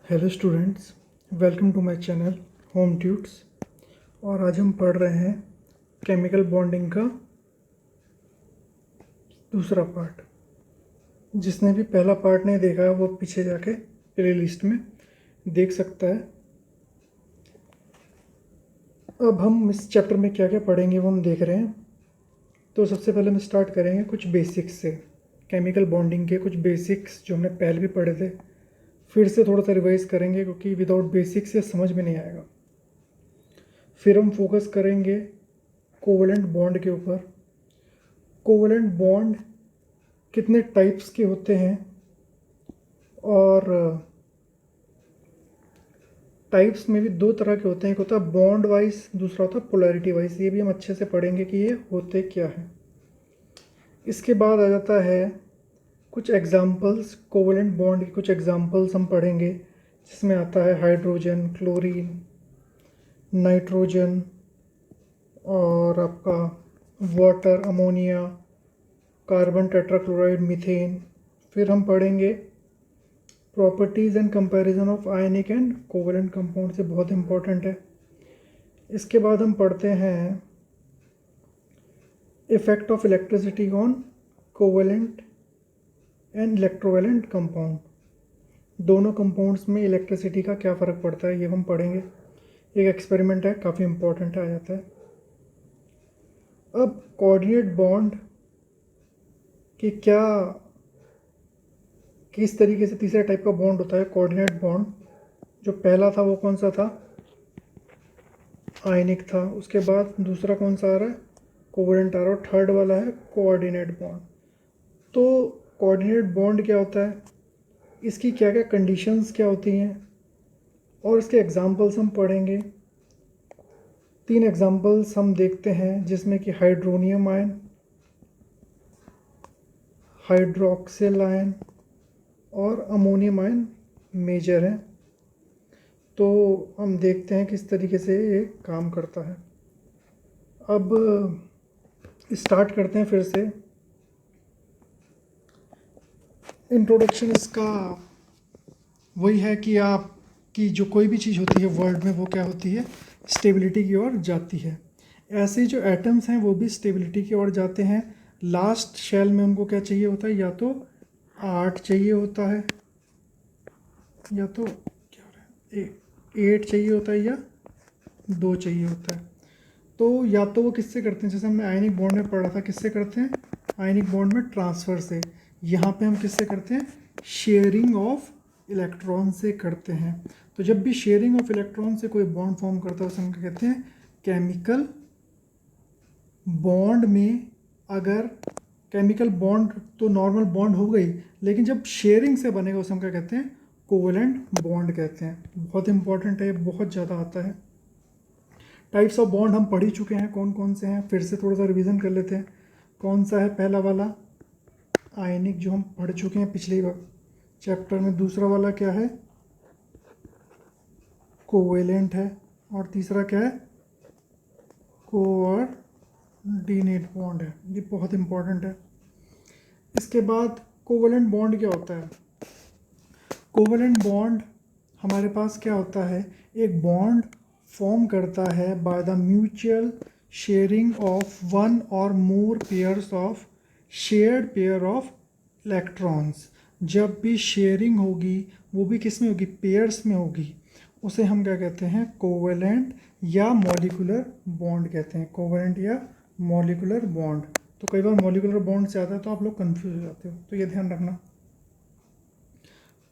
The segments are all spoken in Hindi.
Hello students, welcome to my channel home tuts. और आज हम पढ़ रहे हैं केमिकल बॉन्डिंग का दूसरा पार्ट। जिसने भी पहला पार्ट नहीं देखा है वो पीछे जाके प्ले लिस्ट में देख सकता है। अब हम इस चैप्टर में क्या क्या पढ़ेंगे वो हम देख रहे हैं। तो सबसे पहले हम स्टार्ट करेंगे कुछ बेसिक्स से। केमिकल बॉन्डिंग के कुछ बेसिक्स जो हमने पहले भी पढ़े थे फिर से थोड़ा सा रिवाइज करेंगे, क्योंकि विदाउट बेसिक्स ये समझ में नहीं आएगा। फिर हम फोकस करेंगे कोवलेंट बॉन्ड के ऊपर। कोवलेंट बॉन्ड कितने टाइप्स के होते हैं और टाइप्स में भी दो तरह के होते हैं, एक होता है बॉन्ड वाइज, दूसरा होता है पोलैरिटी वाइज। ये भी हम अच्छे से पढ़ेंगे कि ये होते क्या हैं। इसके बाद आ जाता है कुछ एग्जांपल्स, कोवलेंट बॉन्ड के कुछ एग्जांपल्स हम पढ़ेंगे, जिसमें आता है हाइड्रोजन, क्लोरीन, नाइट्रोजन और आपका water, ammonia, carbon tetrachloride, methane. फिर हम पढ़ेंगे properties and comparison of ionic and covalent compound, से बहुत इंपॉर्टेंट है। इसके बाद हम पढ़ते हैं effect of electricity on covalent and electrovalent compound. दोनों कंपाउंड्स में इलेक्ट्रिसिटी का क्या फ़र्क पड़ता है ये हम पढ़ेंगे। एक एक्सपेरिमेंट है, काफ़ी इंपॉर्टेंट आ जाता है। अब कोऑर्डिनेट बॉन्ड कि क्या किस तरीके से तीसरा टाइप का बॉन्ड होता है कोऑर्डिनेट बॉन्ड। जो पहला था वो कौन सा था, आयनिक था। उसके बाद दूसरा कौन सा आ रहा है, कोवलेंट आ रहा है। और थर्ड वाला है कोऑर्डिनेट बॉन्ड। तो कोऑर्डिनेट बॉन्ड क्या होता है, इसकी क्या क्या कंडीशंस क्या होती हैं और इसके एग्जांपल्स हम पढ़ेंगे। 3 एग्जांपल्स हम देखते हैं, जिसमें कि हाइड्रोनियम आयन, हाइड्रोक्सिल आयन और अमोनियम आयन मेजर हैं। तो हम देखते हैं किस तरीके से ये काम करता है। अब स्टार्ट करते हैं फिर से। इंट्रोडक्शन इसका वही है कि आपकी जो कोई भी चीज़ होती है वर्ल्ड में वो क्या होती है, स्टेबिलिटी की ओर जाती है। ऐसे ही जो एटम्स हैं वो भी स्टेबिलिटी की ओर जाते हैं। लास्ट शेल में उनको क्या चाहिए होता है, या तो 8 चाहिए होता है, या तो क्या हो रहा है 8 चाहिए होता है, या 2 चाहिए होता है। तो या तो वो किससे करते हैं, जैसे हमने आयनिक बॉन्ड में पढ़ा था, किससे करते हैं, आयनिक बॉन्ड में ट्रांसफ़र से। यहाँ पे हम किससे करते हैं, शेयरिंग ऑफ इलेक्ट्रॉन से करते हैं। तो जब भी शेयरिंग ऑफ इलेक्ट्रॉन से कोई बॉन्ड फॉर्म करता है उसे हम क्या कहते हैं, केमिकल बॉन्ड। में अगर केमिकल बॉन्ड तो नॉर्मल बॉन्ड हो गई, लेकिन जब शेयरिंग से बनेगा उसे हम क्या कहते हैं, कोवलेंट बॉन्ड कहते हैं। बहुत इंपॉर्टेंट है, बहुत ज़्यादा आता है। टाइप्स ऑफ बॉन्ड हम पढ़ ही चुके हैं, कौन कौन से हैं, फिर से थोड़ा सा रिवीजन कर लेते हैं। कौन सा है, पहला वाला आयनिक जो हम पढ़ चुके हैं पिछले चैप्टर में। दूसरा वाला क्या है, कोवेलेंट है। और तीसरा क्या है, कोऑर्डिनेट बॉन्ड है। ये बहुत इंपॉर्टेंट है। इसके बाद कोवेलेंट बॉन्ड क्या होता है। कोवेलेंट बॉन्ड हमारे पास क्या होता है, एक बॉन्ड फॉर्म करता है by the mutual sharing of one और more pairs of shared pair of electrons. जब भी शेयरिंग होगी वो भी किस में होगी, पेयर्स में होगी, उसे हम क्या कहते हैं, कोवेलेंट या मॉलिक्यूलर बॉन्ड कहते हैं। कोवेलेंट या मॉलिक्यूलर बॉन्ड। तो कई बार मॉलिक्यूलर बॉन्ड से आता है तो आप लोग कंफ्यूज हो जाते हो, तो ये ध्यान रखना।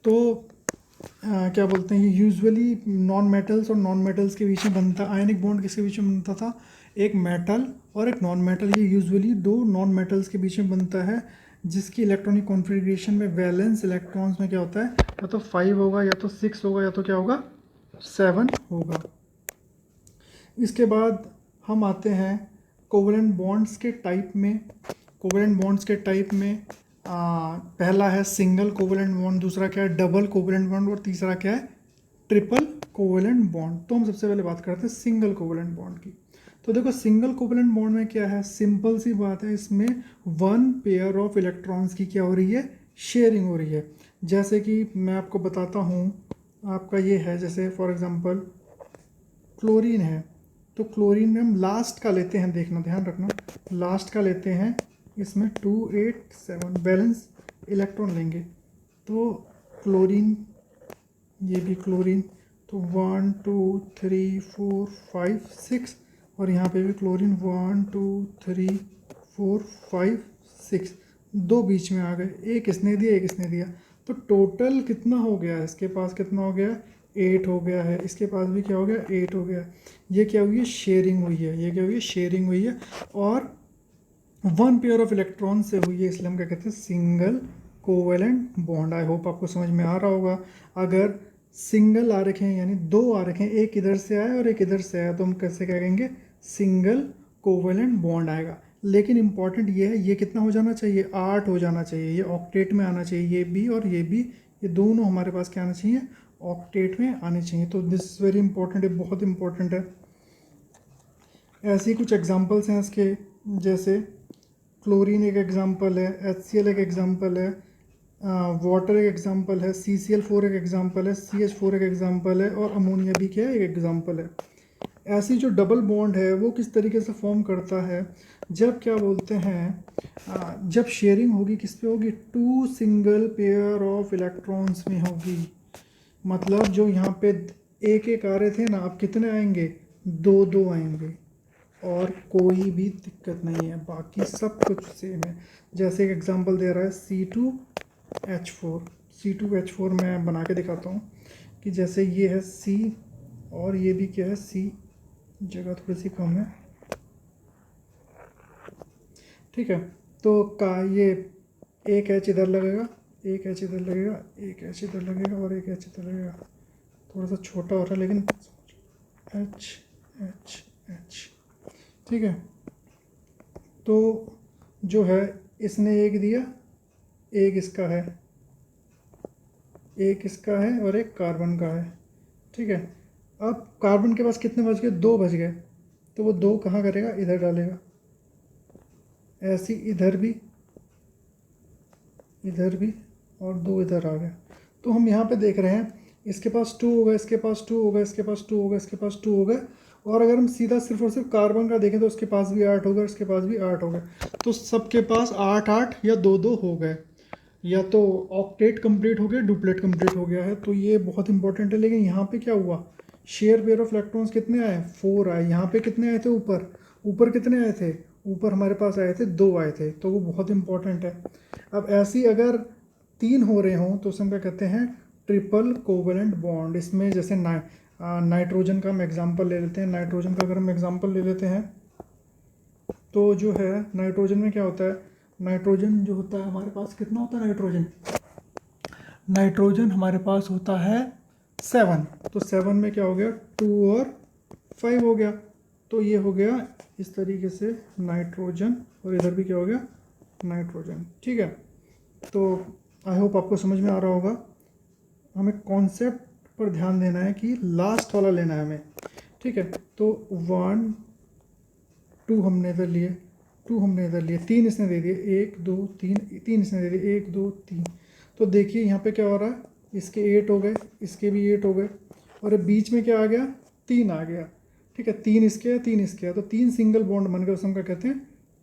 तो क्या बोलते हैं, ये यूजुअली नॉन मेटल्स और नॉन मेटल्स के बीच में बनता। आयनिक बॉन्ड किसके बीच में बनता था, एक मेटल और एक नॉन मेटल। ये यूजुअली 2 नॉन मेटल्स के बीच में बनता है, जिसकी इलेक्ट्रॉनिक कॉन्फ़िगरेशन में वैलेंस इलेक्ट्रॉन्स में क्या होता है, या तो 5 होगा, या तो 6 होगा, या तो क्या होगा, 7 होगा। इसके बाद हम आते हैं कोवेलेंट बॉन्ड्स के टाइप में। कोवेलेंट बॉन्ड्स के टाइप में पहला है सिंगल कोवेलेंट बॉन्ड, दूसरा क्या है, डबल कोवेलेंट बॉन्ड, और तीसरा क्या है, ट्रिपल कोवेलेंट बॉन्ड। तो हम सबसे पहले बात करते हैं सिंगल कोवेलेंट बॉन्ड की। तो देखो सिंगल कोवेलेंट बॉन्ड में क्या है, सिंपल सी बात है, इसमें 1 पेयर ऑफ इलेक्ट्रॉन्स की क्या हो रही है, शेयरिंग हो रही है। जैसे कि मैं आपको बताता हूँ, आपका ये है, जैसे फॉर एग्जांपल क्लोरीन है, तो क्लोरीन में हम लास्ट का लेते हैं, देखना ध्यान रखना, लास्ट का लेते हैं, इसमें 287 बैलेंस इलेक्ट्रॉन लेंगे। तो क्लोरीन, ये भी क्लोरीन, तो 1 2 3 4 5 6, और यहाँ पे भी क्लोरीन 1 2 3 4 5 6, दो बीच में आ गए, एक इसने दिया एक इसने दिया, तो टोटल कितना हो गया है, इसके पास कितना हो गया, 8 हो गया है, इसके पास भी क्या हो गया, 8 हो गया। ये क्या हुई है, शेयरिंग हुई है, ये क्या हुई है, शेयरिंग हुई है, और 1 पेयर ऑफ इलेक्ट्रॉन से हुई है, इसलिए हम क्या कहते हैं, single covalent bond. I hope आपको समझ में आ रहा होगा। अगर सिंगल आ रखे हैं यानी दो आ रखे हैं, एक इधर से आया और एक इधर से आया, तो हम कैसे कहेंगे, सिंगल कोवेलेंट बॉन्ड आएगा। लेकिन इंपॉर्टेंट ये है, ये कितना हो जाना चाहिए, 8 हो जाना चाहिए, ये ऑक्टेट में आना चाहिए, ये भी और ये भी, ये दोनों हमारे पास क्या आना चाहिए, ऑक्टेट में आने चाहिए। तो दिस इज़ वेरी इंपॉर्टेंट है, बहुत इंपॉर्टेंट है। ऐसे ही कुछ एग्जांपल्स हैं इसके, जैसे क्लोरीन एक एग्जांपल है, HCl एक एग्जांपल है, वाटर एक एग्जांपल है, CCl4 एक एग्जांपल है, CH4 एक एग्जांपल है, और अमोनिया भी क्या है, एक एग्जांपल है। ऐसी जो डबल बॉन्ड है वो किस तरीके से फॉर्म करता है, जब क्या बोलते हैं, जब शेयरिंग होगी किस पे होगी, 2 सिंगल पेयर ऑफ इलेक्ट्रॉन्स में होगी। मतलब जो यहाँ पे एक एक आ रहे थे ना, अब कितने आएंगे, 2 2 आएंगे, और कोई भी दिक्कत नहीं है, बाकी सब कुछ सेम है। जैसे एक एग्जांपल दे रहा है C2H4, C2H4 मैं बना के दिखाता हूँ कि जैसे ये है C और ये भी क्या है C, जगह थोड़ी सी कम है, ठीक है। तो का ये एक H इधर लगेगा, एक H इधर लगेगा, एक H इधर लगेगा, और एक H इधर लगेगा, थोड़ा सा छोटा हो रहा है लेकिन H H H, ठीक है। तो जो है इसने एक दिया, एक इसका है, एक इसका है, और एक कार्बन का है, ठीक है। अब कार्बन के पास कितने बच गए, 2 बच गए, तो वो 2 कहाँ करेगा, इधर डालेगा, ऐसी इधर भी, इधर भी, और 2 इधर आ गया। तो हम यहाँ पे देख रहे हैं, इसके पास 2 होगा, इसके पास 2 होगा, इसके पास 2 होगा, इसके पास 2 होगा, और अगर हम सीधा सिर्फ और सिर्फ कार्बन का देखें तो उसके पास भी 8 होगा, इसके पास भी 8 होगा, तो सबके पास 8 8 या 2 2 हो गए, या तो ऑक्टेट कंप्लीट हो गया, डुप्लेट कंप्लीट हो गया है। तो ये बहुत इंपॉर्टेंट है। लेकिन यहाँ पे क्या हुआ, शेयर पेयर ऑफ इलेक्ट्रॉन्स कितने आए, 4 आए। यहाँ पे कितने आए थे, ऊपर ऊपर कितने आए थे, ऊपर हमारे पास आए थे 2 आए थे, तो वो बहुत इंपॉर्टेंट है। अब ऐसी अगर 3 हो रहे हों तो उसमें क्या कहते हैं, ट्रिपल कोवेलेंट बॉन्ड। इसमें जैसे नाइट्रोजन का हम एग्जाम्पल ले लेते हैं, नाइट्रोजन का अगर हम एग्जाम्पल ले लेते हैं तो जो है नाइट्रोजन में क्या होता है, नाइट्रोजन जो होता है हमारे पास कितना होता है, नाइट्रोजन नाइट्रोजन हमारे पास होता है 7, तो 7 में क्या हो गया, 2 और 5 हो गया, तो ये हो गया इस तरीके से नाइट्रोजन, और इधर भी क्या हो गया, नाइट्रोजन, ठीक है। तो आई होप आपको समझ में आ रहा होगा। हमें कॉन्सेप्ट पर ध्यान देना है कि लास्ट वाला लेना है हमें, ठीक है। तो 1 2 हमने इधर लिए, 2 हमने इधर लिए, 3 इसने दे दिए, 1 2 3, 3 इसने दे दिए, 1 2 3। तो देखिए यहाँ पे क्या हो रहा है, इसके 8 हो गए, इसके भी 8 हो गए, और बीच में क्या आ गया, 3 आ गया, ठीक है। 3 इसके है, 3 इसके है, तो 3 सिंगल बॉन्ड बन गए, उसमें क्या कहते हैं,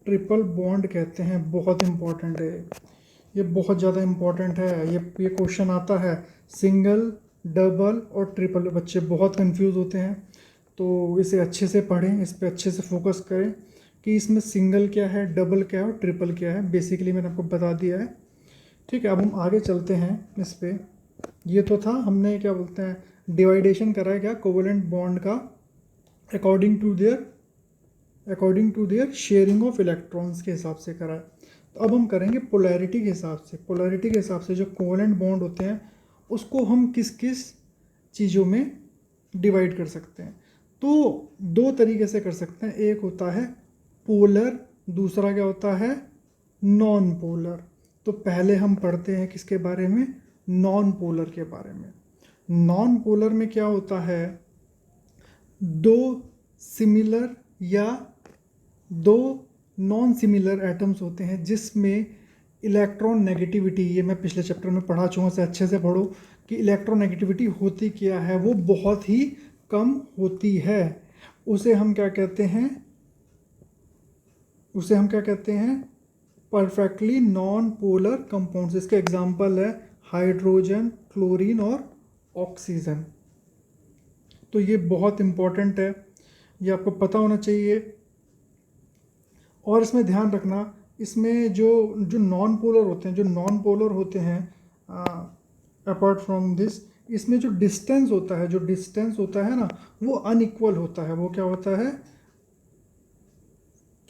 ट्रिपल बॉन्ड कहते हैं। बहुत इंपॉर्टेंट है ये, बहुत ज़्यादा इंपॉर्टेंट है। ये क्वेश्चन आता है, सिंगल डबल और ट्रिपल, बच्चे बहुत कंफ्यूज होते हैं, तो इसे अच्छे से पढ़ें, इस पर अच्छे से फोकस करें कि इसमें सिंगल क्या है, डबल क्या है और ट्रिपल क्या है। बेसिकली मैंने आपको बता दिया है, ठीक है। अब हम आगे चलते हैं इस पर। ये तो था, हमने क्या बोलते हैं, डिवाइडेशन करा है क्या, कोवेलेंट बॉन्ड का according to their sharing of electrons के हिसाब से करा है। तो अब हम करेंगे पोलैरिटी के हिसाब से। पोलैरिटी के हिसाब से जो कोवेलेंट बॉन्ड होते हैं उसको हम किस किस चीज़ों में डिवाइड कर सकते हैं। तो 2 तरीके से कर सकते हैं, एक होता है पोलर, दूसरा क्या होता है, नॉन पोलर। तो पहले हम पढ़ते हैं किसके बारे में, नॉन पोलर के बारे में। नॉन पोलर में क्या होता है, 2 सिमिलर या 2 नॉन सिमिलर एटम्स होते हैं जिसमें इलेक्ट्रॉन नेगेटिविटी, ये मैं पिछले चैप्टर में पढ़ा चुका हूँ, से अच्छे से पढ़ो कि इलेक्ट्रोनेगेटिविटी होती क्या है, वो बहुत ही कम होती है। उसे हम क्या कहते हैं, उसे हम क्या कहते हैं, परफेक्टली नॉन पोलर कंपाउंड्स। इसके एग्जांपल है हाइड्रोजन, क्लोरीन और ऑक्सीजन। तो ये बहुत इम्पोर्टेंट है, ये आपको पता होना चाहिए। और इसमें ध्यान रखना, इसमें जो जो नॉन पोलर होते हैं, जो नॉन पोलर होते हैं अपार्ट फ्रॉम दिस, इसमें जो डिस्टेंस होता है, जो डिस्टेंस होता है ना, वो अनइक्वल होता है। वो क्या होता है,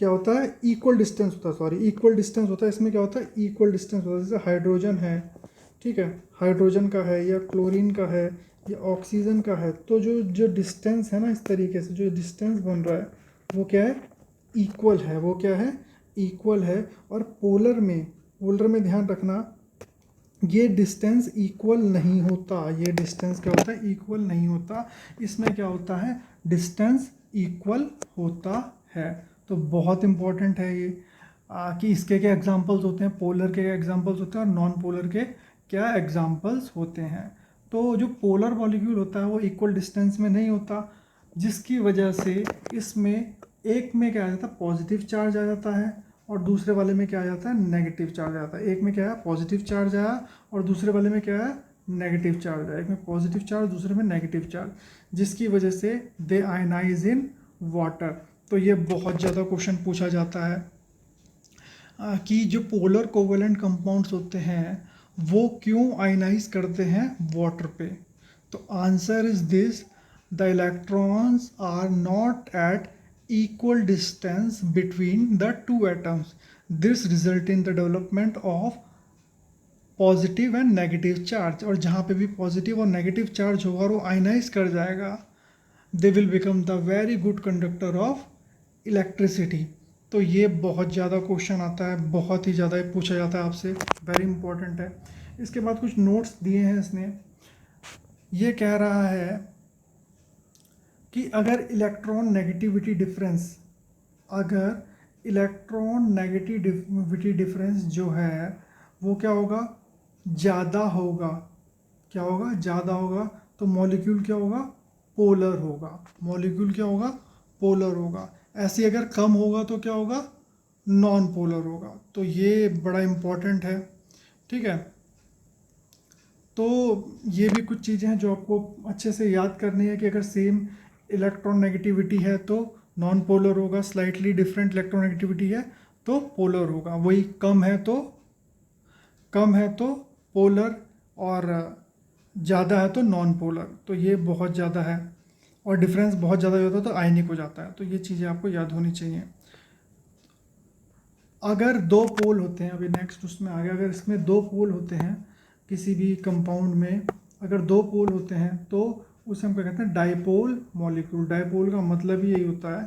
क्या होता है, इक्वल डिस्टेंस होता है, सॉरी इक्वल डिस्टेंस होता है। इसमें क्या होता है, इक्वल डिस्टेंस होता है। जैसे हाइड्रोजन है, ठीक है, हाइड्रोजन का है या क्लोरीन का है या ऑक्सीजन का है, तो जो जो डिस्टेंस है ना, इस तरीके से जो डिस्टेंस बन रहा है वो क्या है, इक्वल है। वो क्या है, इक्वल है। और पोलर में ध्यान रखना, ये डिस्टेंस इक्वल नहीं होता। ये डिस्टेंस क्या होता है, इक्वल नहीं होता। इसमें क्या होता है, डिस्टेंस इक्वल होता है। तो बहुत इम्पोर्टेंट है ये कि इसके क्या एग्जांपल्स होते हैं, पोलर के क्या एग्जांपल्स होते हैं और नॉन पोलर के क्या एग्जांपल्स होते हैं। तो जो पोलर मॉलिक्यूल होता है वो इक्वल डिस्टेंस में नहीं होता, जिसकी वजह से इसमें एक में क्या आ जाता है, पॉजिटिव चार्ज आ जाता है, और दूसरे वाले में क्या आ जाता है, नेगेटिव चार्ज आ जाता है। एक में क्या है, पॉजिटिव चार्ज आया, और दूसरे वाले में क्या है, नेगेटिव चार्ज आया। एक में पॉजिटिव चार्ज, दूसरे में नेगेटिव चार्ज, जिसकी वजह से दे आयनाइज इन वाटर। तो ये बहुत ज़्यादा क्वेश्चन पूछा जाता है कि जो पोलर कोवेलेंट कंपाउंड्स होते हैं वो क्यों आयनाइज करते हैं वाटर पे। तो answer is this, the electrons are not at equal distance between the two atoms. This result in the development of positive and negative charge. और जहाँ पे भी पॉजिटिव और नेगेटिव चार्ज होगा और वो आयनाइज कर जाएगा, they will become the very good conductor of electricity. तो ये बहुत ज़्यादा क्वेश्चन आता है, बहुत ही ज़्यादा पूछा जाता है आपसे, वेरी इंपॉर्टेंट है। इसके बाद कुछ नोट्स दिए हैं इसने। ये कह रहा है कि अगर इलेक्ट्रॉन नेगेटिविटी डिफरेंस, अगर इलेक्ट्रॉन नेगेटिविटी डिफरेंस जो है वो क्या होगा, ज़्यादा होगा। क्या होगा, ज़्यादा होगा। तो मॉलिक्यूल क्या होगा, पोलर होगा। मॉलिक्यूल क्या होगा, पोलर होगा। ऐसे अगर कम होगा तो क्या होगा, नॉन पोलर होगा। तो ये बड़ा इम्पोर्टेंट है, ठीक है। तो ये भी कुछ चीज़ें हैं जो आपको अच्छे से याद करनी है कि अगर सेम इलेक्ट्रॉन नेगेटिविटी है तो नॉन पोलर होगा, स्लाइटली डिफरेंट इलेक्ट्रॉन नेगेटिविटी है तो पोलर होगा, वही कम है तो पोलर, और ज़्यादा है तो नॉन पोलर। तो ये बहुत ज़्यादा है, और डिफरेंस बहुत ज़्यादा होता है तो आयनिक हो जाता है। तो ये चीज़ें आपको याद होनी चाहिए। अगर दो पोल होते हैं, अभी नेक्स्ट उसमें आ गया, अगर इसमें दो पोल होते हैं किसी भी कंपाउंड में, अगर दो पोल होते हैं तो उसे हम क्या कहते हैं, डाइपोल मॉलिक्यूल। डाइपोल का मतलब ही यही होता है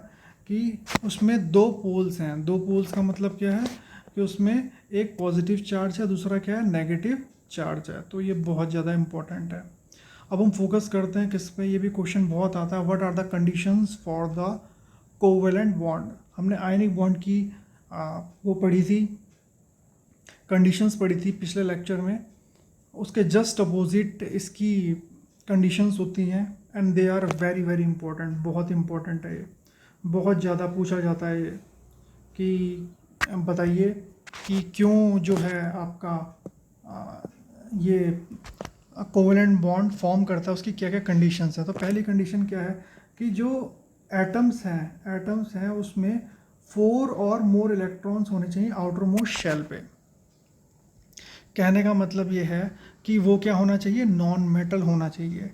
कि उसमें दो पोल्स हैं। दो पोल्स का मतलब क्या है कि उसमें एक पॉजिटिव चार्ज है, दूसरा क्या है, नेगेटिव चार्ज है। तो ये बहुत ज़्यादा इंपॉर्टेंट है। अब हम फोकस करते हैं किस पे, ये भी क्वेश्चन बहुत आता है, what are the conditions for the covalent bond. हमने आयनिक बॉन्ड की वो पढ़ी थी, कंडीशंस पढ़ी थी पिछले लेक्चर में। उसके जस्ट अपोजिट इसकी कंडीशंस होती हैं, and they are very very important. बहुत इंपॉर्टेंट है ये, बहुत ज़्यादा पूछा जाता है ये कि बताइए कि क्यों जो है आपका ये कोवेलेंट बॉन्ड फॉर्म करता है, उसकी क्या क्या कंडीशंस है। तो पहली कंडीशन क्या है कि जो एटम्स हैं उसमें 4 और मोर इलेक्ट्रॉन्स होने चाहिए आउटर मोस्ट शेल पे। कहने का मतलब ये है कि वो क्या होना चाहिए, नॉन मेटल होना चाहिए।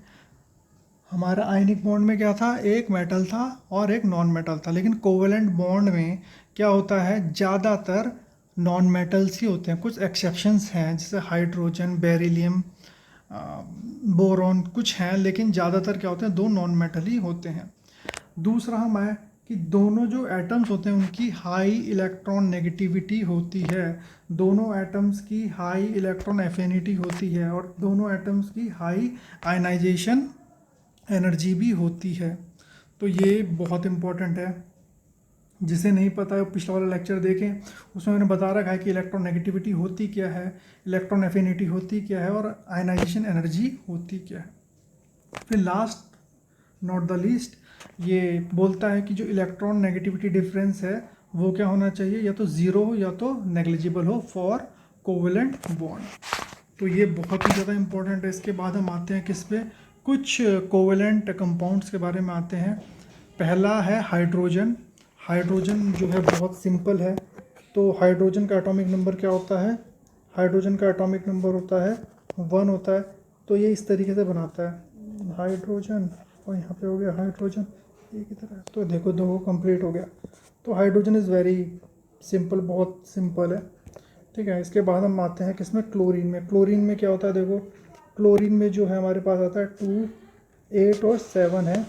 हमारा आयनिक बॉन्ड में क्या था, एक मेटल था और एक नॉन मेटल था, लेकिन कोवेलेंट बॉन्ड में क्या होता है, ज़्यादातर नॉन मेटल्स ही होते हैं। कुछ एक्सेप्शंस हैं जैसे हाइड्रोजन, बेरिलियम, बोरॉन, कुछ हैं, लेकिन ज़्यादातर क्या होते हैं, दो नॉन मेटल ही होते हैं। दूसरा हम आए कि दोनों जो एटम्स होते हैं उनकी हाई इलेक्ट्रॉन नेगेटिविटी होती है, दोनों एटम्स की हाई इलेक्ट्रॉन एफिनिटी होती है, और दोनों एटम्स की हाई आयनाइजेशन एनर्जी भी होती है। तो ये बहुत इम्पोर्टेंट है। जिसे नहीं पता है पिछला वाला लेक्चर देखें, उसमें मैंने बता रखा है कि इलेक्ट्रोनेगेटिविटी होती क्या है, इलेक्ट्रॉन एफिनिटी होती क्या है, और आयनाइजेशन एनर्जी होती क्या है। फिर लास्ट नॉट द लीस्ट ये बोलता है कि जो इलेक्ट्रॉन नेगेटिविटी डिफरेंस है वो क्या होना चाहिए, या तो ज़ीरो हो या तो नेग्लिजिबल हो फॉर कोवेलेंट बॉन्ड। तो ये बहुत ही ज़्यादा इंपॉर्टेंट है। इसके बाद हम आते हैं किस पे, कुछ कोवेलेंट कंपाउंड्स के बारे में आते हैं। पहला है हाइड्रोजन। हाइड्रोजन जो है बहुत सिंपल है। तो हाइड्रोजन का एटॉमिक नंबर क्या होता है, हाइड्रोजन का एटॉमिक नंबर होता है 1 होता है। तो ये इस तरीके से बनाता है हाइड्रोजन, और यहाँ पे हो गया हाइड्रोजन एक ही तरह। तो देखो दो कंप्लीट हो गया। तो हाइड्रोजन इज़ वेरी सिंपल, बहुत सिंपल है, ठीक है। इसके बाद हम आते हैं किसमें, क्लोरीन में। क्लोरीन में क्या होता है, देखो क्लोरीन में जो है हमारे पास आता है 2, 8 और 7 है।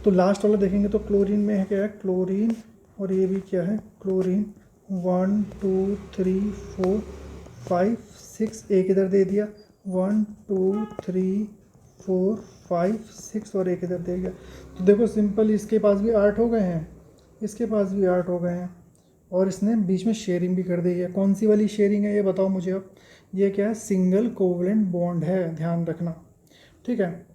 तो लास्ट वाला देखेंगे तो क्लोरीन में है क्या है, क्लोरीन, और ये भी क्या है क्लोरीन। 1 2 3 4 5 6, एक इधर दे दिया, 1 2 3 4 5 6, और एक इधर दे दिया। तो देखो सिंपल, इसके पास भी 8 हो गए हैं, इसके पास भी 8 हो गए हैं, और इसने बीच में शेयरिंग भी कर दी है। कौन सी वाली शेयरिंग है ये बताओ मुझे अब। ये क्या है, सिंगल कोवलेंट बॉन्ड है, ध्यान रखना, ठीक है।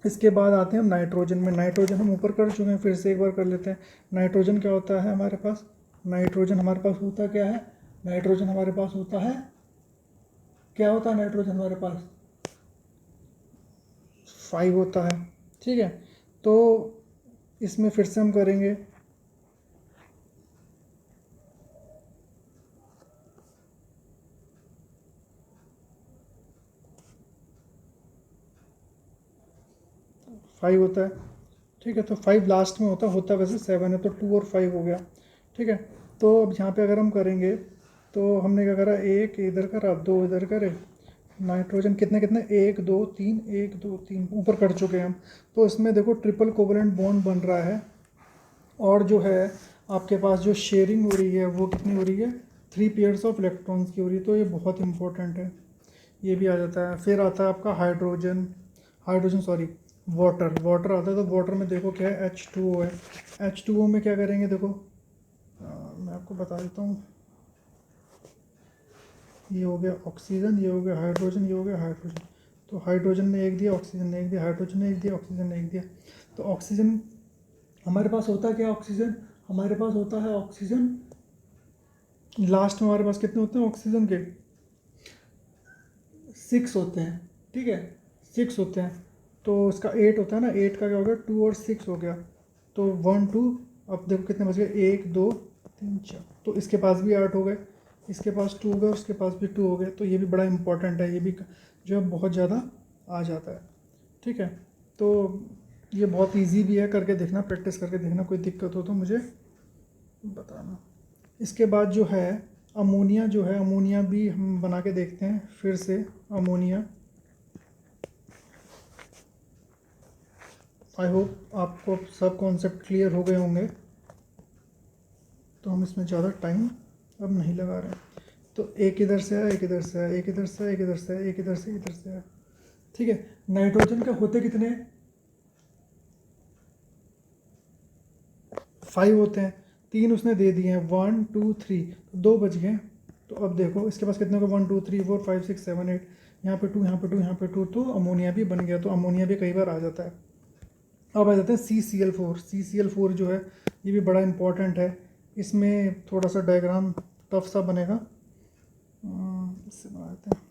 इसके बाद आते हैं हम नाइट्रोजन में। नाइट्रोजन हम ऊपर कर चुके हैं, फिर से एक बार कर लेते हैं। नाइट्रोजन क्या होता है हमारे पास, नाइट्रोजन हमारे पास होता क्या है, नाइट्रोजन हमारे पास होता है, क्या होता है नाइट्रोजन हमारे पास 5 होता है, ठीक है। तो इसमें फिर से हम करेंगे, फाइव होता है, ठीक है। तो 5 लास्ट में होता वैसे 7 है, तो 2 और 5 हो गया, ठीक है। तो अब यहाँ पे अगर हम करेंगे तो हमने क्या करा, एक इधर करा, 2 इधर करे। नाइट्रोजन कितने कितने, 1 2 3, 1 2 3 ऊपर कर चुके हैं हम। तो इसमें देखो ट्रिपल कोवलेंट बॉन्ड बन रहा है, और जो है आपके पास जो शेयरिंग हो रही है वो कितनी हो रही है, 3 पेयर्स ऑफ इलेक्ट्रॉन्स की हो रही है। तो ये बहुत इंपॉर्टेंट है, ये भी आ जाता है। फिर आता है आपका hydrogen, hydrogen sorry water, water आता है। तो वाटर में देखो क्या है, H2O है। H2O में क्या करेंगे, देखो मैं आपको बता देता हूँ। ये हो गया ऑक्सीजन, ये हो गया हाइड्रोजन, ये हो गया हाइड्रोजन। तो हाइड्रोजन ने एक दिया, ऑक्सीजन ने एक दिया, हाइड्रोजन ने एक दिया, ऑक्सीजन ने एक दिया। तो ऑक्सीजन हमारे पास होता है क्या, ऑक्सीजन हमारे पास होता है ऑक्सीजन, लास्ट में हमारे पास कितने होते हैं ऑक्सीजन के, 6 होते हैं, ठीक है, 6 होते हैं। तो इसका 8 होता है ना, 8 का क्या हो गया, 2 और 6 हो गया। तो 1 2, अब देखो कितने बच गए, 1 2 3 4। तो इसके पास भी 8 हो गए, इसके पास 2 हो गए, उसके पास भी 2 हो गए। तो ये भी बड़ा इंपॉर्टेंट है, ये भी जो है बहुत ज़्यादा आ जाता है, ठीक है। तो ये बहुत इजी भी है, करके देखना, प्रैक्टिस करके देखना, कोई दिक्कत हो तो मुझे बताना। इसके बाद जो है अमोनिया, जो है अमोनिया भी हम बना के देखते हैं फिर से। अमोनिया, आई होप आपको सब कॉन्सेप्ट क्लियर हो गए होंगे, तो हम इसमें ज़्यादा टाइम अब नहीं लगा रहे हैं। तो एक इधर से है, एक इधर से है, एक इधर से है, एक इधर से है, एक इधर से इधर से है, ठीक है। नाइट्रोजन के होते कितने, 5 होते हैं, 3 उसने दे दिए हैं, 1 2 3, तो 2 बच गए। तो अब देखो इसके पास कितने को, 1 2 3 4 5 6 7 8, यहाँ पे 2, यहाँ पे 2, यहाँ पे 2, तो अमोनिया भी बन गया। तो अमोनिया भी कई बार आ जाता है। अब आ जाते हैं CCl4। CCl4 जो है ये भी बड़ा इंपॉर्टेंट है। इसमें थोड़ा सा डायग्राम टफ सा बनेगा, इससे बना देते हैं।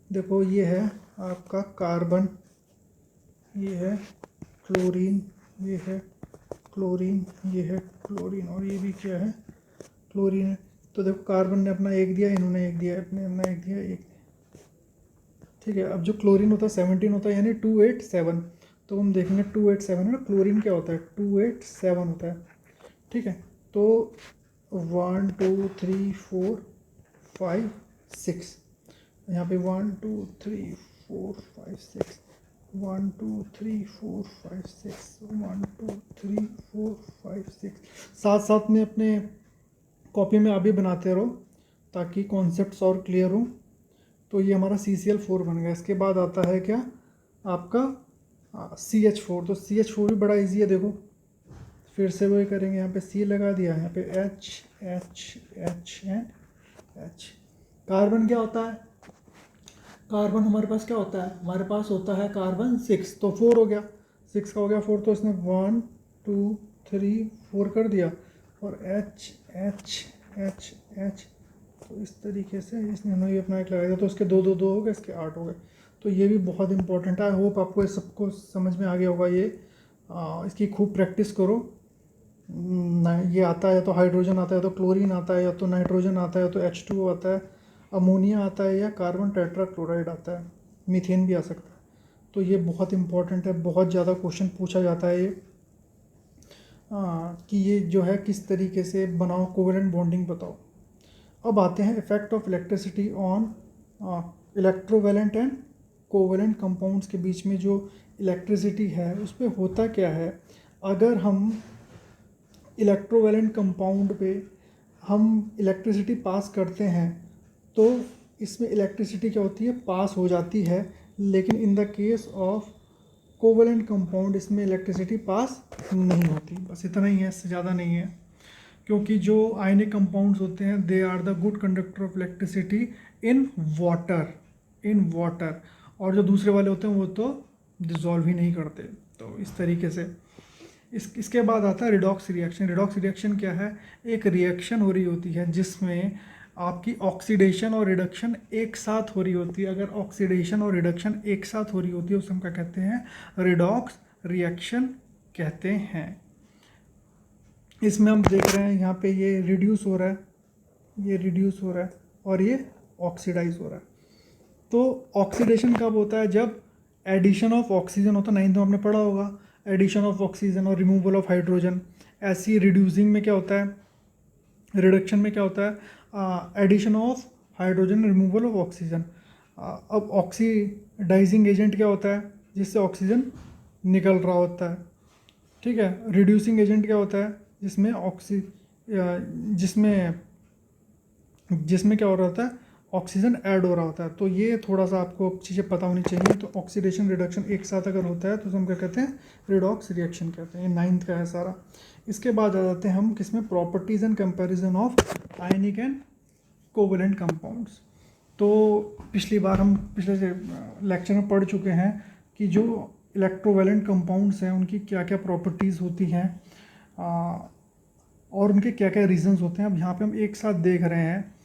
देखो ये है आपका कार्बन, ये है क्लोरीन, ये है क्लोरीन, ये है क्लोरीन, और ये भी क्या है, क्लोरीन है। तो देखो कार्बन ने अपना एक दिया, इन्होंने एक दिया, अपने अपना एक दिया, एक, ठीक है। अब जो क्लोरीन होता है 17 होता है, यानी 287। तो हम देखेंगे 287 है ना, क्लोरीन क्या होता है, 287 होता है, ठीक है। तो 1 2 3 4 5 6, यहाँ पे 1 2 3 4 5 6, 1 2 3 4 5 6, 1 2 3 4 5 6। साथ साथ में अपने कॉपी में आप भी बनाते रहो ताकि कॉन्सेप्ट्स और क्लियर हो। तो ये हमारा CCl4 बन गया। इसके बाद आता है क्या आपका CH4। तो CH4 भी बड़ा इजी है, देखो फिर से वही करेंगे, यहाँ पे C लगा दिया, यहाँ पे H H H and H। Carbon क्या होता है, कार्बन हमारे पास क्या होता है, हमारे पास होता है कार्बन 6, तो 4 हो गया, 6 का हो गया 4, तो इसने 1 2 3 4 कर दिया, और H H H H, तो इस तरीके से इसने ये अपना एक लगा दिया, तो इसके 2 2 2 हो गए, इसके 8 हो गए। तो ये भी बहुत इंपॉर्टेंट है। आई होप आपको ये सबको समझ में आ गया होगा। ये इसकी खूब प्रैक्टिस करो। ये आता है तो हाइड्रोजन आता है, तो क्लोरीन आता है, या तो नाइट्रोजन आता है, तो H2O आता है, अमोनिया आता है, या कार्बन टेट्राक्लोराइड आता है, मीथेन भी आ सकता है। तो ये बहुत इंपॉर्टेंट है, बहुत ज़्यादा क्वेश्चन पूछा जाता है ये कि ये जो है किस तरीके से बनाओ, कोवेलेंट बॉन्डिंग बताओ। अब आते हैं effect of electricity on electrovalent and covalent compounds के बीच में जो इलेक्ट्रिसिटी है उस पर होता क्या है। अगर हम इलेक्ट्रोवेलेंट कंपाउंड पे हम इलेक्ट्रिसिटी पास करते हैं तो इसमें इलेक्ट्रिसिटी क्या होती है, पास हो जाती है, लेकिन in the case of covalent compound इसमें इलेक्ट्रिसिटी पास नहीं होती। बस इतना ही है, इससे ज़्यादा नहीं है, क्योंकि जो आयनिक कंपाउंड्स होते हैं they are the good conductor of electricity in water, और जो दूसरे वाले होते हैं वो तो डिज़ोल्व ही नहीं करते। तो इस तरीके से इसके बाद आता है रिडॉक्स रिएक्शन। रिडॉक्स रिएक्शन क्या है, एक रिएक्शन हो रही होती है जिसमें आपकी ऑक्सीडेशन और रिडक्शन एक साथ हो रही होती है। अगर ऑक्सीडेशन और रिडक्शन एक साथ हो रही होती है उसे हम क्या कहते हैं, रिडॉक्स रिएक्शन कहते हैं। इसमें हम देख रहे हैं यहाँ पे ये रिड्यूस हो रहा है, ये रिड्यूस हो रहा है, और ये ऑक्सीडाइज हो रहा है। तो ऑक्सीडेशन कब होता है, जब एडिशन ऑफ ऑक्सीजन होता है, नाइन्थ में आपने पढ़ा होगा, एडिशन ऑफ ऑक्सीजन और रिमूवल ऑफ हाइड्रोजन। ऐसी रिड्यूसिंग में क्या होता है, रिडक्शन में क्या होता है, addition of hydrogen, removal of oxygen. अब ऑक्सीडाइजिंग एजेंट क्या होता है, जिससे ऑक्सीजन निकल रहा होता है, ठीक है। रिड्यूसिंग एजेंट क्या होता है, जिसमें जिसमें क्या हो रहा होता है, ऑक्सीजन ऐड हो रहा होता है। तो ये थोड़ा सा आपको चीज़ें पता होनी चाहिए। तो ऑक्सीडेशन रिडक्शन एक साथ अगर होता है तो हम क्या कहते हैं, रिडॉक्स रिएक्शन कहते हैं। ये 9th का है सारा। इसके बाद आ जाते हैं हम किसमें, properties and comparison of ionic and covalent compounds. तो पिछली बार हम पिछले लेक्चर में पढ़ चुके हैं कि जो इलेक्ट्रोवेलेंट कंपाउंड्स हैं उनकी क्या क्या प्रॉपर्टीज़ होती हैं और उनके क्या क्या रीजंस होते हैं। अब यहाँ पे हम एक साथ देख रहे हैं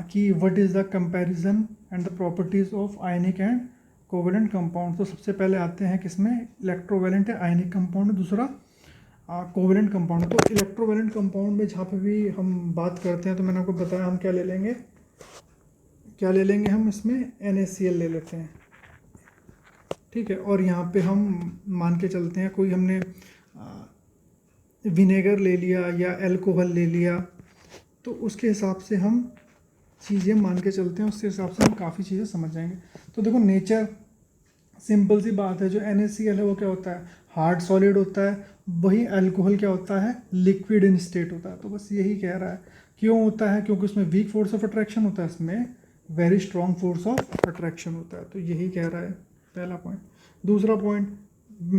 कि what is the comparison and the properties of ionic and covalent compound. तो सबसे पहले आते हैं किसमें, इलेक्ट्रोवेलेंट है आयनिक कंपाउंड, दूसरा कोवेलेंट कंपाउंड। तो इलेक्ट्रोवेलेंट कंपाउंड में जहाँ पे भी हम बात करते हैं तो मैंने आपको बताया हम क्या ले लेंगे, हम इसमें NaCl ले लेते हैं, ठीक है। और यहाँ पे हम मान के चलते हैं कोई हमने विनेगर ले लिया या अल्कोहल ले लिया, तो उसके हिसाब से हम चीज़ें मान के चलते हैं, उसके हिसाब से हम काफ़ी चीज़ें समझ जाएंगे। तो देखो नेचर, सिंपल सी बात है, जो NaCl है वो क्या होता है, हार्ड सॉलिड होता है। वही अल्कोहल क्या होता है, लिक्विड इन स्टेट होता है। तो बस यही कह रहा है क्यों होता है, क्योंकि उसमें वीक फोर्स ऑफ अट्रैक्शन होता है, इसमें very strong force of attraction होता है। तो यही कह रहा है पहला पॉइंट। दूसरा पॉइंट,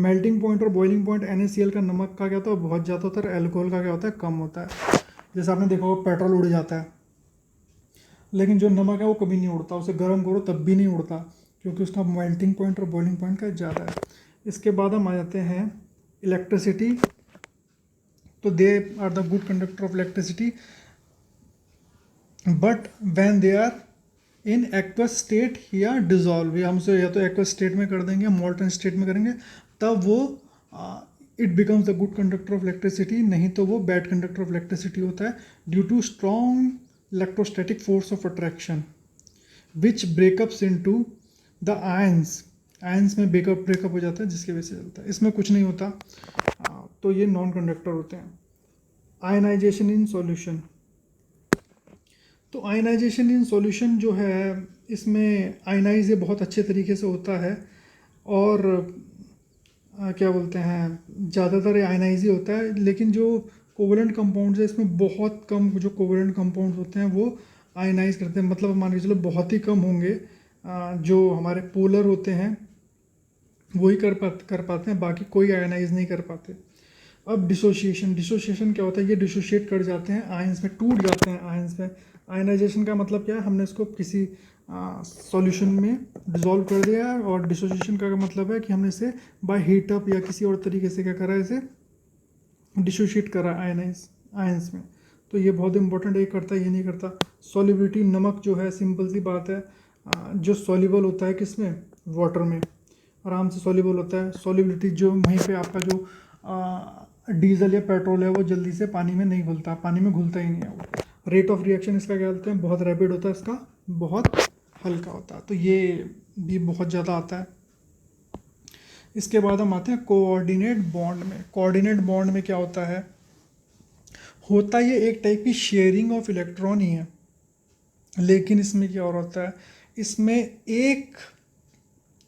मेल्टिंग पॉइंट और बॉइलिंग पॉइंट NaCl का नमक का क्या होता है, बहुत ज़्यादा होता है, अल्कोहल का क्या होता है, कम होता है। जैसे आपने देखा होगा पेट्रोल उड़ जाता है, लेकिन जो नमक है वो कभी नहीं उड़ता, उसे गर्म करो तब भी नहीं उड़ता, क्योंकि उसका मेल्टिंग पॉइंट और बॉइलिंग पॉइंट का ज़्यादा है। इसके बाद हम आ जाते हैं इलेक्ट्रिसिटी। तो they are the good conductor of electricity but when they are in aqueous state या डिजॉल्व, या हमसे या तो एक्वस स्टेट में कर देंगे, मॉल्टन स्टेट में करेंगे, तब वो it becomes the good conductor of electricity, नहीं तो वो बैड कंडक्टर ऑफ इलेक्ट्रिसिटी होता है, due to strong electrostatic force of attraction which breakups into the ions में ब्रेकअप हो जाता है, जिसकी वजह से चलता है। इसमें कुछ नहीं होता, तो ये नॉन कंडक्टर होते हैं। Ionisation in solution. तो आयनाइजेशन इन सॉल्यूशन जो है, इसमें आयनाइज ये बहुत अच्छे तरीके से होता है, और क्या बोलते हैं, ज़्यादातर आयनाइज ही होता है। लेकिन जो कोवेलेंट कंपाउंड्स है इसमें बहुत कम जो कोवेलेंट कंपाउंड्स होते हैं वो आयनाइज करते हैं, मतलब मान के चलो बहुत ही कम होंगे। जो हमारे पोलर होते हैं वही कर पाते हैं, बाकी कोई आयनाइज नहीं कर पाते। अब डिसोसिएशन क्या होता है, ये डिसोशिएट कर जाते हैं आयंस में, टूट जाते हैं आयंस में। आयनाइजेशन का मतलब क्या है, हमने इसको किसी सॉल्यूशन में डिसॉल्व कर दिया है, और डिसोसिएशन का मतलब है कि हमने इसे बाय हीट अप या किसी और तरीके से क्या करा है, इसे डिसोशिएट करा आयंस में। तो ये बहुत इंपॉर्टेंट, ये करता है ये नहीं करता। सॉलिबिलिटी, नमक जो है सिंपल सी बात है, जो सॉल्युबल होता है किसमें, वाटर में आराम से सॉल्युबल होता है। सॉलिबिलिटी जो वहीं पे आपका जो डीजल या पेट्रोल है वो जल्दी से पानी में नहीं घुलता, पानी में घुलता ही नहीं है वो। रेट ऑफ रिएक्शन इसका क्या बोलते हैं, बहुत रैपिड होता है, इसका बहुत हल्का होता है। तो ये भी बहुत ज़्यादा आता है। इसके बाद हम आते हैं कोऑर्डिनेट बॉन्ड में। कोऑर्डिनेट बॉन्ड में क्या होता है, होता ये एक टाइप की शेयरिंग ऑफ इलेक्ट्रॉन ही है, लेकिन इसमें क्या और होता है, इसमें एक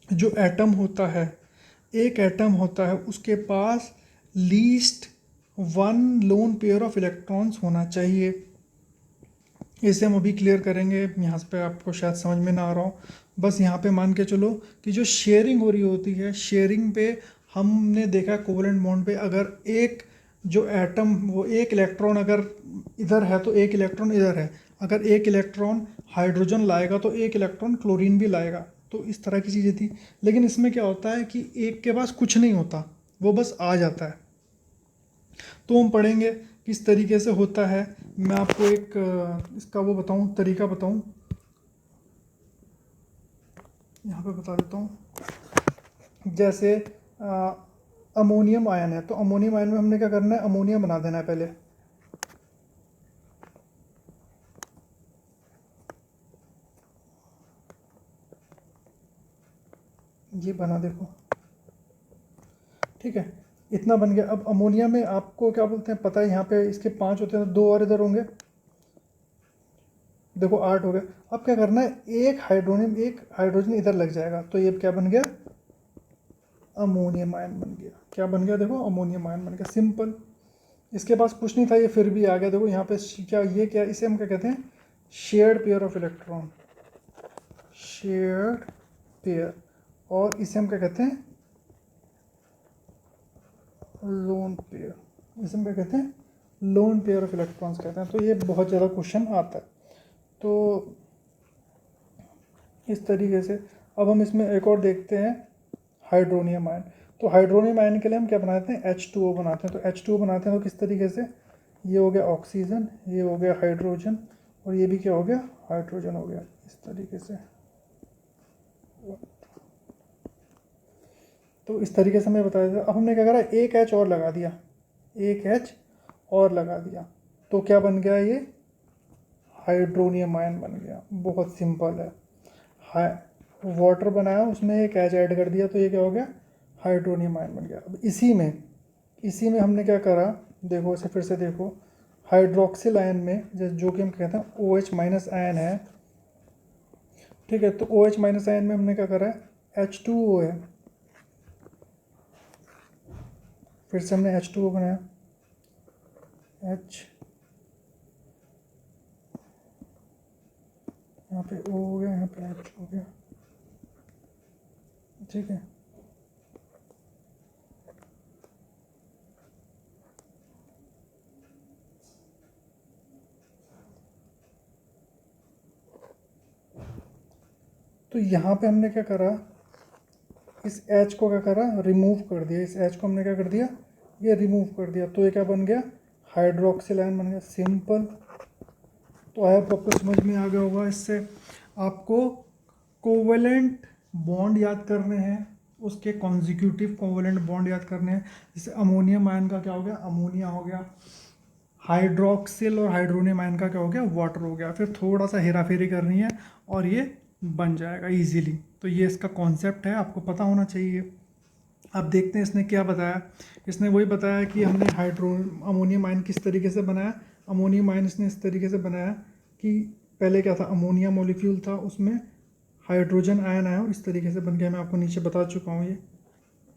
जो एटम होता है, एक एटम होता है उसके पास least one lone pair of electrons होना चाहिए। इसे हम अभी क्लियर करेंगे, यहाँ पे आपको शायद समझ में ना आ रहा हो। बस यहाँ पे मान के चलो कि जो शेयरिंग हो रही होती है, शेयरिंग पे हमने देखा कोवलेंट बॉन्ड पे, अगर एक जो एटम, वो एक इलेक्ट्रॉन अगर इधर है तो एक इलेक्ट्रॉन इधर है, अगर एक इलेक्ट्रॉन हाइड्रोजन लाएगा तो एक इलेक्ट्रॉन क्लोरीन भी लाएगा। तो इस तरह की चीज़ें थी। लेकिन इसमें क्या होता है कि एक के पास कुछ नहीं होता, वो बस आ जाता है। तो हम पढ़ेंगे किस तरीके से होता है। मैं आपको एक इसका वो बताऊं, तरीका बताऊं, यहाँ पे बता देता हूँ। जैसे अमोनियम आयन है, तो अमोनियम आयन में हमने क्या करना है, अमोनिया बना देना है पहले। ये बना देखो, ठीक है, इतना बन गया। अब अमोनिया में आपको क्या बोलते हैं पता है, यहाँ पे इसके 5 होते हैं, 2 और इधर होंगे, देखो 8 हो गए। अब क्या करना है, एक हाइड्रोजन इधर लग जाएगा, तो ये क्या बन गया, अमोनियम आयन बन गया। क्या बन गया, देखो अमोनियम आयन बन गया, सिंपल। इसके पास कुछ नहीं था, ये फिर भी आ गया। देखो यहाँ पे क्या, ये क्या, इसे हम क्या कहते हैं, shared pair of electron, shared pair. और इसे हम क्या कहते हैं, लोन पेयर। इसे हम क्या कहते हैं, लोन पेयर ऑफ इलेक्ट्रॉन्स कहते हैं। तो ये बहुत ज़्यादा क्वेश्चन आता है। तो इस तरीके से अब हम इसमें एक और देखते हैं, हाइड्रोनियम आयन। तो हाइड्रोनियम आयन के लिए हम क्या बनाते हैं, H2O बनाते हैं। तो H2O बनाते हैं तो किस तरीके से, ये हो गया ऑक्सीजन, ये हो गया हाइड्रोजन, और ये भी क्या हो गया, हाइड्रोजन हो गया, इस तरीके से। तो इस तरीके से मैं बताया था। अब हमने क्या करा, एक H और लगा दिया, एक H और लगा दिया, तो क्या बन गया, ये हाइड्रोनियम आयन बन गया। बहुत सिंपल है। वाटर बनाया, उसमें एक H ऐड कर दिया, तो ये क्या हो गया, हाइड्रोनियम आयन बन गया। अब इसी में हमने क्या करा, देखो इसे फिर से देखो, हाइड्रोक्सिल आयन में जो कि हम कहते हैं OH माइनस आयन है, ठीक है। तो OH माइनस आयन में हमने क्या करा है, H2O है, फिर से हमने H2O बनाया, H, यहाँ पे O हो गया, यहाँ पे H हो गया, ठीक है। तो यहाँ पे हमने क्या करा, इस H को क्या करा, रिमूव कर दिया, इस H को हमने क्या कर दिया, ये रिमूव कर दिया, तो ये क्या बन गया, हाइड्रोक्सिल आयन बन गया, सिंपल। तो आई होप आपको समझ में आ गया होगा। इससे आपको कोवेलेंट बॉन्ड याद करने हैं, उसके कॉन्जिक्यूटिव कोवेलेंट बॉन्ड याद करने हैं। जैसे अमोनियम आयन का क्या हो गया, अमोनिया हो गया, हाइड्रोक्सिल और हाइड्रोनियम आयन का क्या हो गया, वाटर हो गया। फिर थोड़ा सा हेरा फेरी करनी है और ये बन जाएगा इजीली। तो ये इसका कॉन्सेप्ट है, आपको पता होना चाहिए। अब देखते हैं इसने क्या बताया। इसने वही बताया कि हमने अमोनियम आयन किस तरीके से बनाया। अमोनियम आयन इसने इस तरीके से बनाया कि पहले क्या था, अमोनिया मॉलिक्यूल था, उसमें हाइड्रोजन आयन आया और इस तरीके से बन गया। मैं आपको नीचे बता चुका हूँ ये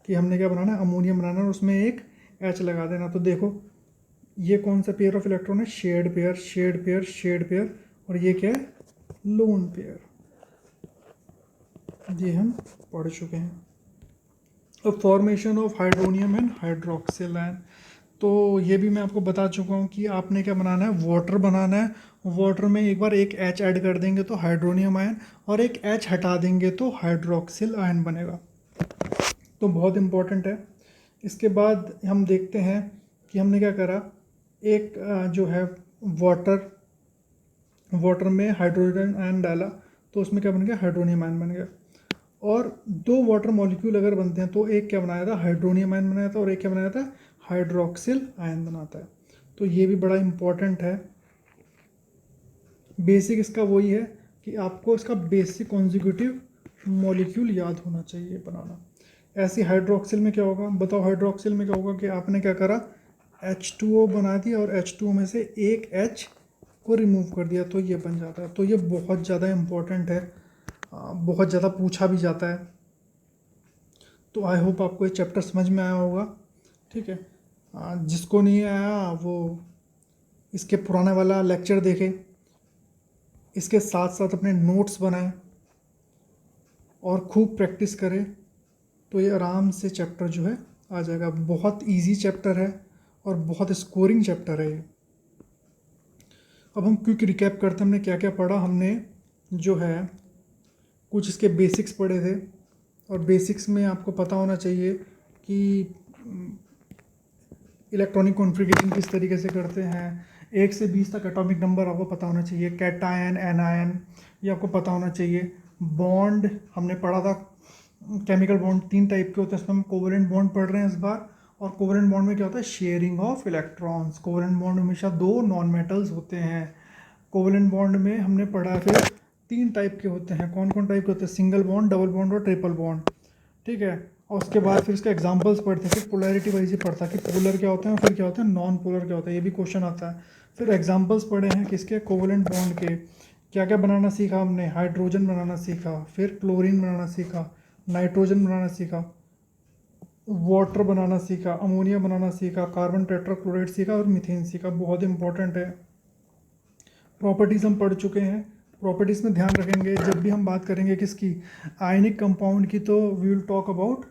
कि हमने क्या बनाना है, अमोनियम बनाना है और उसमें एक H लगा देना। तो देखो ये कौन सा पेयर ऑफ इलेक्ट्रॉन है, shared pair, shared pair, shared pair, और ये क्या है, लोन पेयर। ये हम पढ़ चुके हैं। अब formation of hydronium and hydroxyl ion. तो ये भी मैं आपको बता चुका हूँ कि आपने क्या बनाना है, वाटर बनाना है। वाटर में एक बार एक एच ऐड कर देंगे तो हाइड्रोनियम आयन, और एक एच हटा देंगे तो हाइड्रोक्सिल आयन बनेगा। तो बहुत इंपॉर्टेंट है। इसके बाद हम देखते हैं कि हमने क्या करा, एक जो है वाटर वाटर में हाइड्रोजन आयन डाला तो उसमें क्या बन गया, हाइड्रोनियम आयन बन गया। और दो वाटर मॉलिक्यूल अगर बनते हैं तो एक क्या बनाया था, हाइड्रोनियम आयन बनाया था, और एक क्या बनाया था, हाइड्रोक्सिल आयन बनाता है। तो ये भी बड़ा इंपॉर्टेंट है। बेसिक इसका वही है कि आपको इसका बेसिक कॉन्जिक्यूटिव मॉलिक्यूल याद होना चाहिए बनाना। ऐसे हाइड्रोक्सिल में क्या होगा, बताओ, हाइड्रोक्सिल में क्या होगा कि आपने क्या करा, H2O बना दिया और H2O में से एक H को रिमूव कर दिया तो ये बन जाता है। तो ये बहुत ज़्यादा इम्पोर्टेंट है, बहुत ज़्यादा पूछा भी जाता है। तो आई होप आपको ये चैप्टर समझ में आया होगा। ठीक है, जिसको नहीं आया वो इसके पुराने वाला लेक्चर देखे, इसके साथ साथ अपने नोट्स बनाएं और खूब प्रैक्टिस करें, तो ये आराम से चैप्टर जो है आ जाएगा। बहुत इजी चैप्टर है और बहुत स्कोरिंग चैप्टर है ये। अब हम क्विक रिकैप करते हैं, हमने क्या क्या पढ़ा। हमने जो है कुछ इसके बेसिक्स पढ़े थे, और बेसिक्स में आपको पता होना चाहिए कि इलेक्ट्रॉनिक कॉन्फ़िगरेशन किस तरीके से करते हैं। 1 से 20 तक एटॉमिक नंबर आपको पता होना चाहिए। कैटायन, एनायन, ये आपको पता होना चाहिए। बॉन्ड हमने पढ़ा था, केमिकल बॉन्ड 3 टाइप के होते हैं, इसमें हम कोवेलेंट बॉन्ड पढ़ रहे हैं इस बार। और कोवेलेंट बॉन्ड में क्या होता है, sharing of electrons. Covalent bond हमेशा 2 नॉन मेटल्स होते हैं। कोवेलेंट बॉन्ड में हमने पढ़ा फिर 3 टाइप के होते हैं। कौन कौन टाइप के होते हैं, सिंगल बॉन्ड, डबल बॉन्ड और ट्रिपल बॉन्ड। ठीक है, और उसके बाद फिर इसके एग्जांपल्स पढ़ते हैं, फिर पोलैरिटी वाइज ही पढ़ता है कि पोलर क्या होता है और फिर क्या होता है नॉन पोलर क्या होता है, ये भी क्वेश्चन आता है। फिर एग्जांपल्स पढ़े हैं किसके, कोवेलेंट बॉन्ड के। क्या क्या बनाना सीखा हमने, हाइड्रोजन बनाना सीखा, फिर क्लोरीन बनाना सीखा, नाइट्रोजन बनाना सीखा, वाटर बनाना सीखा, अमोनिया बनाना सीखा, कार्बन टेट्राक्लोराइड सीखा और मीथेन सीखा। बहुत इंपॉर्टेंट है। प्रॉपर्टीज़ हम पढ़ चुके हैं। प्रॉपर्टीज़ में ध्यान रखेंगे जब भी हम बात करेंगे किसकी, आयनिक कंपाउंड की, तो we will talk about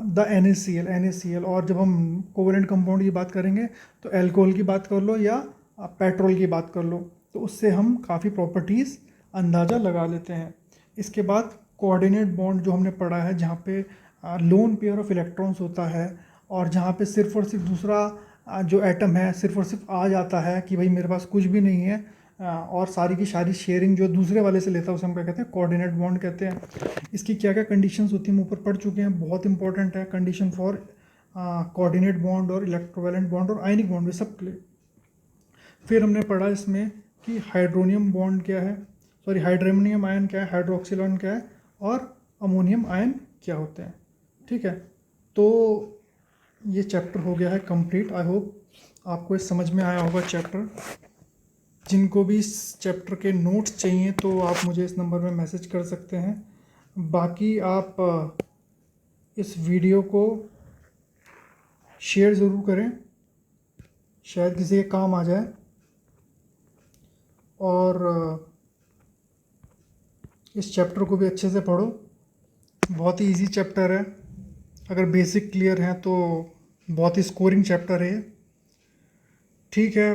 the NaCl। और जब हम कोवेलेंट कंपाउंड की बात करेंगे तो अल्कोहल की बात कर लो या पेट्रोल की बात कर लो, तो उससे हम काफ़ी प्रॉपर्टीज़ अंदाज़ा लगा लेते हैं। इसके बाद कोऑर्डिनेट बॉन्ड जो हमने पढ़ा है, जहाँ पे लोन पेयर ऑफ इलेक्ट्रॉन्स होता है, और जहाँ पे सिर्फ और सिर्फ दूसरा जो एटम है सिर्फ और सिर्फ आ जाता है कि भाई मेरे पास कुछ भी नहीं है, और सारी की सारी शेयरिंग जो दूसरे वाले से लेता है उसे हम क्या कहते हैं, कोऑर्डिनेट बॉन्ड कहते हैं। इसकी क्या क्या कंडीशंस होती हैं हम ऊपर पढ़ चुके हैं, बहुत इंपॉर्टेंट है कंडीशन फॉर कोऑर्डिनेट बॉन्ड और इलेक्ट्रोवैलेंट बॉन्ड और आयनिक बॉन्ड, सब के लिए। फिर हमने पढ़ा इसमें कि हाइड्रोनियम बॉन्ड क्या है, सॉरी हाइड्रोनियम आयन क्या है, हाइड्रोक्सिल आयन क्या है, और अमोनियम आयन क्या होते हैं। ठीक है, तो ये चैप्टर हो गया है कंप्लीट। आई होप आपको ये समझ में आया होगा चैप्टर। जिनको भी इस चैप्टर के नोट्स चाहिए तो आप मुझे इस नंबर में मैसेज कर सकते हैं। बाकी आप इस वीडियो को शेयर ज़रूर करें, शायद किसी के काम आ जाए। और इस चैप्टर को भी अच्छे से पढ़ो, बहुत ही इजी चैप्टर है। अगर बेसिक क्लियर हैं तो बहुत ही स्कोरिंग चैप्टर है। ठीक है।